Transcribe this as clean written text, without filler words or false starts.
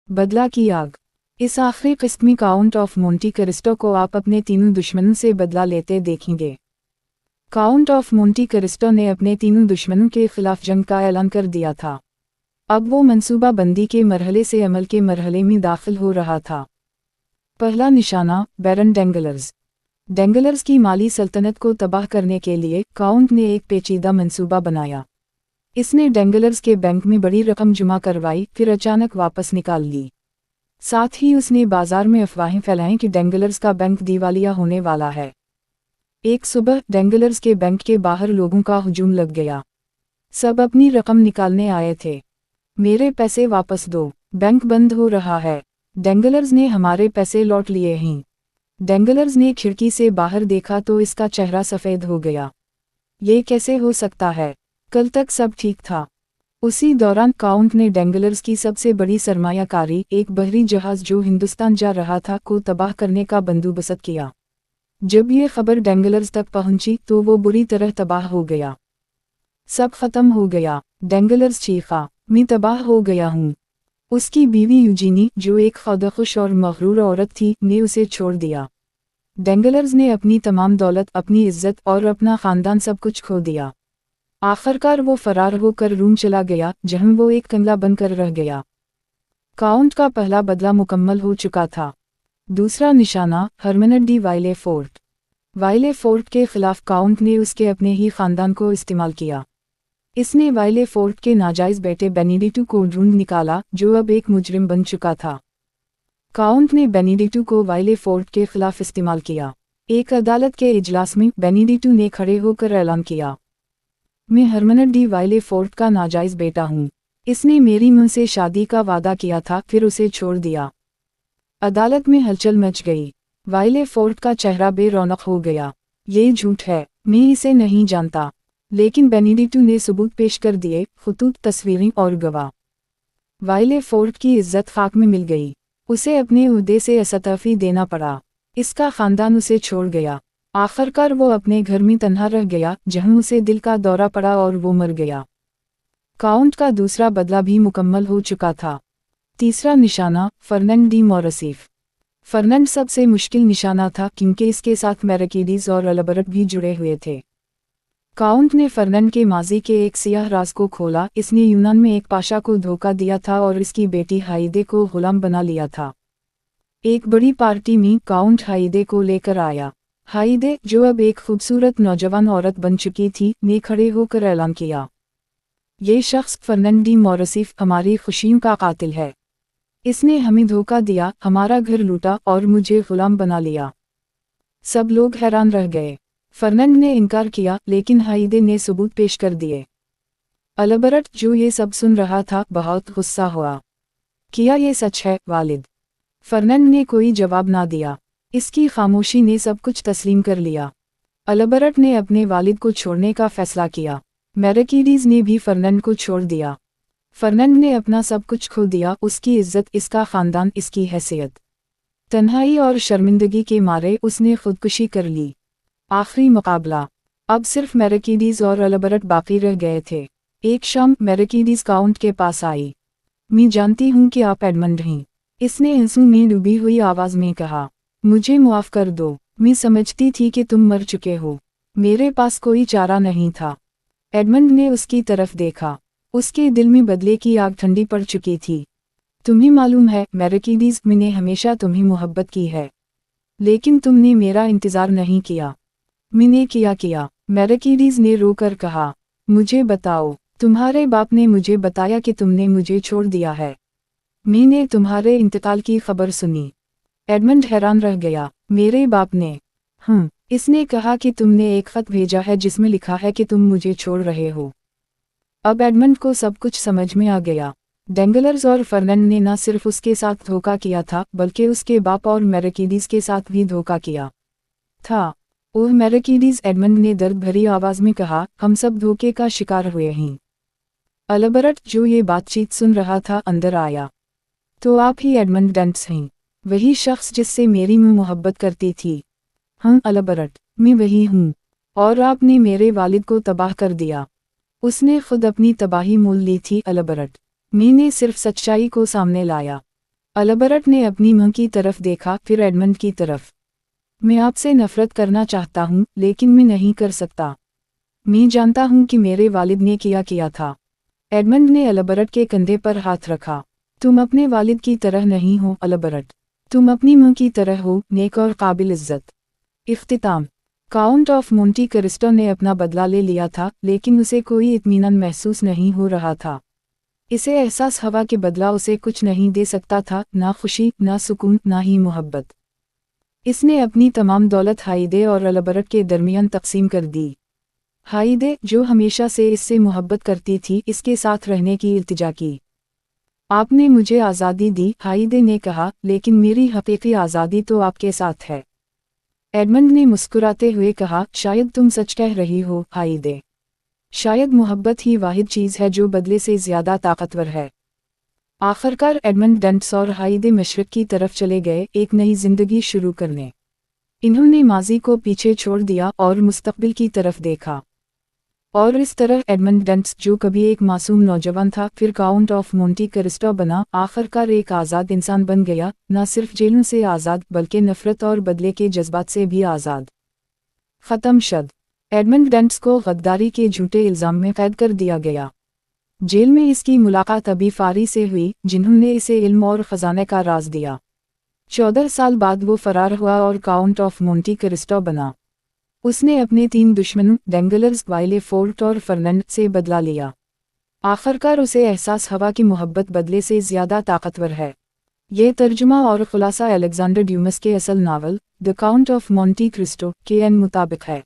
बदला की आग। इस आखिरी किस्म काउंट ऑफ मोंटी क्रिस्टो को आप अपने तीनों दुश्मनों से बदला लेते देखेंगे। काउंट ऑफ मोंटी क्रिस्टो ने अपने तीनों दुश्मनों के खिलाफ जंग का ऐलान कर दिया था। अब वो मंसूबा बंदी के मरहले से अमल के मरहले में दाखिल हो रहा था। पहला निशाना बैरन डेंगलर्स। डेंगलर्स की माली सल्तनत को तबाह करने के लिए काउंट ने एक पेचीदा मंसूबा बनाया। इसने डेंगलर्स के बैंक में बड़ी रकम जमा करवाई, फिर अचानक वापस निकाल ली। साथ ही उसने बाजार में अफवाहें फैलाईं कि डेंगलर्स का बैंक दिवालिया होने वाला है। एक सुबह डेंगलर्स के बैंक के बाहर लोगों का हुजूम लग गया। सब अपनी रकम निकालने आए थे। मेरे पैसे वापस दो, बैंक बंद हो रहा है। डेंगलर्स ने हमारे पैसे लौट लिए हैं। डेंगलर्स ने खिड़की से बाहर देखा तो इसका चेहरा सफ़ेद हो गया। ये कैसे हो सकता है? कल तक सब ठीक था। उसी दौरान काउंट ने डेंगलर्स की सबसे बड़ी सरमायाकारी, एक बहरी जहाज़ जो हिंदुस्तान जा रहा था, को तबाह करने का बंदोबस्त किया। जब ये खबर डेंगलर्स तक पहुंची तो वो बुरी तरह तबाह हो गया। सब खत्म हो गया, डेंगलर्स चीखा, मैं तबाह हो गया हूँ। उसकी बीवी यूजीनी, जो एक खुदखुश और मगरूर औरत थी, ने उसे छोड़ दिया। डेंगलर्स ने अपनी तमाम दौलत, अपनी इज्जत और अपना ख़ानदान सब कुछ खो दिया। आखिरकार वो फरार होकर रूम चला गया, जहां वो एक कंगला बनकर रह गया। काउंट का पहला बदला मुकम्मल हो चुका था। दूसरा निशाना हरमनड डी वाइले फोर्ट। वाइले फोर्ट के खिलाफ काउंट ने उसके अपने ही ख़ानदान को इस्तेमाल किया। इसने वाइले फोर्ट के नाजायज़ बेटे बेनिडिक्टो को ढूंढ निकाला, जो अब एक मुजरिम बन चुका था। काउंट ने बेनिडिक्टो को वाइले फोर्ट के खिलाफ इस्तेमाल किया। एक अदालत के इजलास में बेनिडिक्टो ने खड़े होकर ऐलान किया, मैं हरमनड डी वाइले फोर्ट का नाजायज़ बेटा हूँ। इसने मेरी मां से शादी का वादा किया था, फिर उसे छोड़ दिया। अदालत में हलचल मच गई। वाइले फोर्ट का चेहरा बेरौनक हो गया। ये झूठ है, मैं इसे नहीं जानता। लेकिन बेनिडिक्टो ने सबूत पेश कर दिए, खुतूत, तस्वीरें और गवाह। वाइले फोर्ट की इज्जत खाक में मिल गई। उसे अपने उहदे से इस्तीफा देना पड़ा। इसका ख़ानदान उसे छोड़ गया। आखिरकार वो अपने घर में तन्हा रह गया, जहां उसे दिल का दौरा पड़ा और वो मर गया। काउंट का दूसरा बदला भी मुकम्मल हो चुका था। तीसरा निशाना फर्नांड डी मोरसीफ। फर्नांड सबसे मुश्किल निशाना था, क्योंकि इसके साथ मैरकिडीज और अल्बर्ट भी जुड़े हुए थे। काउंट ने फर्नांड के माजी के एक सियाह राज को खोला। इसने यूनान में एक पाशा को धोखा दिया था और इसकी बेटी हाइदे को गुलाम बना लिया था। एक बड़ी पार्टी में काउंट हाइदे को लेकर आया। हाइदे, जो अब एक खूबसूरत नौजवान औरत बन चुकी थी, ने खड़े होकर ऐलान किया, ये शख्स फर्नांड डी मोरसीफ हमारी खुशियों का कातिल है। इसने हमें धोखा दिया, हमारा घर लूटा और मुझे गुलाम बना लिया। सब लोग हैरान रह गए। फर्नांड ने इनकार किया, लेकिन हाइदे ने सबूत पेश कर दिए। अल्बर्ट, जो ये सब सुन रहा था, बहुत गुस्सा हुआ। क्या ये सच है, वालिद? फर्नांड ने कोई जवाब ना दिया। इसकी खामोशी ने सब कुछ तस्लीम कर लिया। अल्बर्ट ने अपने वालिद को छोड़ने का फैसला किया। मैरकिडीज ने भी फर्नांड को छोड़ दिया। फर्नांड ने अपना सब कुछ खो दिया, उसकी इज्जत, इसका ख़ानदान, इसकी हैसियत। तन्हाई और शर्मिंदगी के मारे उसने खुदकुशी कर ली। आखिरी मुकाबला। अब सिर्फ मैरकिडीज और अल्बर्ट बाकी रह गए थे। एक शाम मैरकिडीज काउंट के पास आई। मैं जानती हूँ कि आप एडमंड हैं, इसने आंसू में डूबी हुई आवाज़ में कहा। मुझे माफ़ कर दो, मैं समझती थी कि तुम मर चुके हो। मेरे पास कोई चारा नहीं था। एडमंड ने उसकी तरफ देखा। उसके दिल में बदले की आग ठंडी पड़ चुकी थी। तुम्हें मालूम है मैरकिडीज, मैंने हमेशा तुम्हें मोहब्बत की है, लेकिन तुमने मेरा इंतज़ार नहीं किया। मैंने किया। मैरकिडीज ने रोकर कहा, मुझे बताओ, तुम्हारे बाप ने मुझे बताया कि तुमने मुझे छोड़ दिया है। मैंने तुम्हारे इंतकाल की खबर सुनी। एडमंड हैरान रह गया। मेरे बाप ने? इसने कहा कि तुमने एक खत भेजा है जिसमें लिखा है कि तुम मुझे छोड़ रहे हो। अब एडमंड को सब कुछ समझ में आ गया। डेंगलर्स और फर्नांड ने न सिर्फ उसके साथ धोखा किया था, बल्कि उसके बाप और मैरकिडीज के साथ भी धोखा किया था। ओह मैरकिडीज, एडमंड ने दर्द भरी आवाज़ में कहा, हम सब धोखे का शिकार हुए हैं। अल्बर्ट, जो ये बातचीत सुन रहा था, अंदर आया। तो आप ही एडमंड डेंट्स हैं, वही शख्स जिससे मेरी मां मोहब्बत करती थी? हाँ अल्बर्ट, मैं वही हूँ। और आपने मेरे वालिद को तबाह कर दिया। उसने खुद अपनी तबाही मोल ली थी अल्बर्ट। मैंने सिर्फ सच्चाई को सामने लाया। अल्बर्ट ने अपनी मां की तरफ देखा, फिर एडमंड की तरफ। मैं आपसे नफरत करना चाहता हूँ, लेकिन मैं नहीं कर सकता। मैं जानता हूँ कि मेरे वालिद ने किया था। एडमंड ने अल्बर्ट के कंधे पर हाथ रखा। तुम अपने वालिद की तरह नहीं हो अल्बर्ट। तुम अपनी मां की तरह हो, नेक और काबिल इज्जत। इख्तिताम। काउंट ऑफ मोंटी क्रिस्टो ने अपना बदला ले लिया था, लेकिन उसे कोई इत्मीनान महसूस नहीं हो रहा था। इसे एहसास हवा के बदला उसे कुछ नहीं दे सकता था, ना खुशी, ना सुकून, ना ही मोहब्बत। इसने अपनी तमाम दौलत हाइदे और अल्बर्ट के दरमियान तकसीम कर दी। हाइदे, जो हमेशा से इससे मोहब्बत करती थी, इसके साथ रहने की इल्तिजा की। आपने मुझे आज़ादी दी, हाइदे ने कहा, लेकिन मेरी हकीकी आज़ादी तो आपके साथ है। एडमंड ने मुस्कुराते हुए कहा, शायद तुम सच कह रही हो हाइदे। शायद मोहब्बत ही वाहिद चीज़ है जो बदले से ज़्यादा ताकतवर है। आखिरकार एडमंड डंट्स और हाइदे मशरिक की तरफ चले गए, एक नई जिंदगी शुरू करने। इन्होंने माजी को पीछे छोड़ दिया और मुस्तकबिल की तरफ देखा। और इस तरह एडमंड डंट्स, जो कभी एक मासूम नौजवान था, फिर काउंट ऑफ मोंटी क्रिस्टो बना, आखिरकार एक आज़ाद इंसान बन गया, न सिर्फ जेलों से आज़ाद बल्कि नफरत और बदले के जज्बात से भी आज़ाद। ख़त्म शद। एडमंड डंट्स को गद्दारी के झूठे इल्ज़ाम में कैद कर दिया गया। जेल में इसकी मुलाकात अबी फारी से हुई, जिन्होंने इसे इल्म और ख़जाने का राज दिया। 14 साल बाद वो फरार हुआ और काउंट ऑफ मोंटी क्रिस्टो बना। उसने अपने 3 दुश्मनों डेंगलर्स, वाइले फोर्ट और फर्नंड से बदला लिया। आखिरकार उसे एहसास हवा की मोहब्बत बदले से ज़्यादा ताकतवर है। ये तर्जुमा और खुलासा अलेक्जेंडर ड्यूमस के असल novel the Count of Monte Cristo के मुताबिक है।